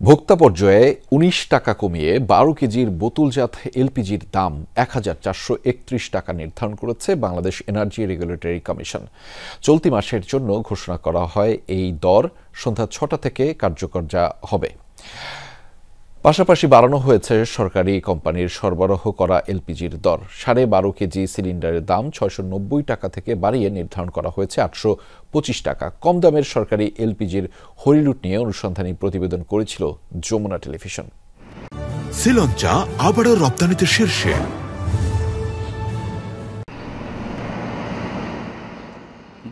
ভোক্তা পর্যায়ে ১৯ টাকা কমিয়ে ১২ কেজির বোতলজাত এলপিজির দাম ১,৪৩১ টাকা নির্ধারণ করেছে বাংলাদেশ এনার্জি রেগুলেটরি কমিশন। চলতি মাসের জন্য ঘোষণা করা হয় এই দর সন্ধ্যা ৬টা থেকে কার্যকর হবে। পাশাপাশি বাড়ানো হয়েছে সরকারি কোম্পানির সরবরাহ করা এলপিজির দর। ১২.৫ কেজি সিলিন্ডারের দাম ৬৯০ টাকা থেকে বাড়িয়ে নির্ধারণ করা হয়েছে ৮২৫ টাকা। কম দামের সরকারি এলপিজির হরিলুট নিয়ে অনুসন্ধানী প্রতিবেদন করেছিল যমুনা টেলিভিশন। শ্রীলঙ্কা আবারও রপ্তানিতে শীর্ষে।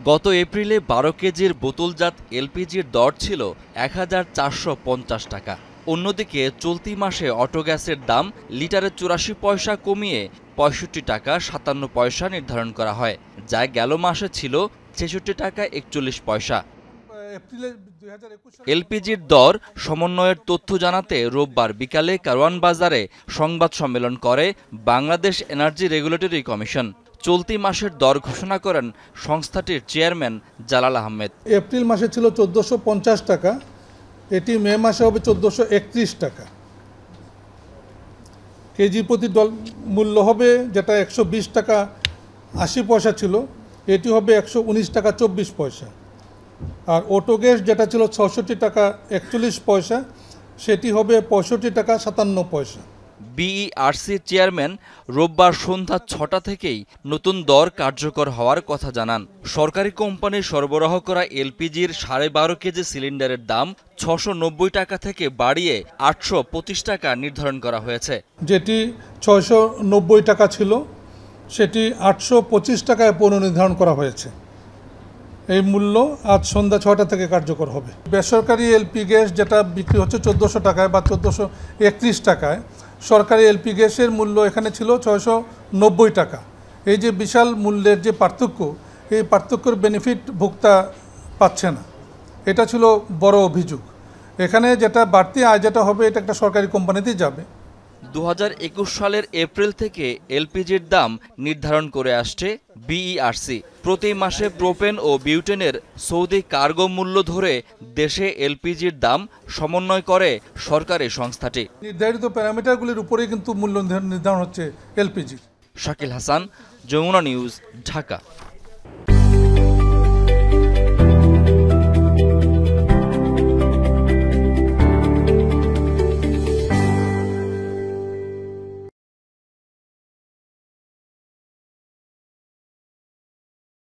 গত এপ্রিলে ১২ কেজির বোতলজাত এলপিজির দর ছিল ১,৪৫০ টাকা। অন্যদিকে চলতি মাসে অটোগ্যাসের দাম লিটারে ৮৪ পয়সা কমিয়ে ৬৫ টাকা ৫৭ পয়সা নির্ধারণ করা হয়, যা গেল মাসে ছিল ৬৬ টাকা ৪১ পয়সা। এলপিজির দর সমন্বয়ের তথ্য জানাতে রোববার বিকালে কারওয়ান বাজারে সংবাদ সম্মেলন করে বাংলাদেশ এনার্জি রেগুলেটরি কমিশন। চলতি মাসের দর ঘোষণা করেন সংস্থাটির চেয়ারম্যান জালাল আহমেদ। এপ্রিল মাসে ছিল ১৪৫০ টাকা, এটি মে মাসে হবে ১৪৩১ টাকা। কেজি প্রতি মূল্য হবে, যেটা ১২০ টাকা ৮০ পয়সা ছিল, এটি হবে ১১৯ টাকা ২৪ পয়সা। আর অটোগ্যাস যেটা ছিল ৬৬ টাকা ৪১ পয়সা, সেটি হবে ৬৫ টাকা ৫৭ পয়সা। বিইআরসি চেয়ারম্যান রোববার সন্ধ্যা ৬টা থেকেই নতুন দর কার্যকর হওয়ার কথা জানান। সরকারি কোম্পানির সরবরাহ করা এলপিজির ১২.৫ কেজি সিলিন্ডারের দাম ৬৯০ টাকা থেকে বাড়িয়ে ৮২৫ টাকা নির্ধারণ করা হয়েছে। যেটি ৬৯০ টাকা ছিল, সেটি ৮২৫ টাকায় পুনর্নির্ধারণ করা হয়েছে। এই মূল্য আজ সন্ধ্যা ৬টা থেকে কার্যকর হবে। বেসরকারি এলপি গ্যাস যেটা বিক্রি হচ্ছে ১৪০০ টাকায় বা ১৪৩১ টাকায়, সরকারি এলপি গ্যাসের মূল্য এখানে ছিল ৬৯০ টাকা। এই যে বিশাল মূল্যের যে পার্থক্য, এই পার্থক্যের বেনিফিট ভোক্তা পাচ্ছে না। এটা ছিল বড় অভিযোগ। এখানে যেটা বাড়তি আয় যেটা হবে, এটা একটা সরকারি কোম্পানিতেই যাবে। ২০২১ সালের এপ্রিল থেকে এলপিজির দাম নির্ধারণ করে আসছে বিইআরসি। প্রতি মাসে প্রোপেন ও বিউটেনের সৌদি কার্গো মূল্য ধরে দেশে এলপিজির দাম সমন্বয় করে সরকারি সংস্থাটি। নির্ধারিত প্যারামিটারগুলির উপরেই কিন্তু মূল্য নির্ধারণ হচ্ছে এলপিজি। শাকিল হাসান, যমুনা নিউজ, ঢাকা।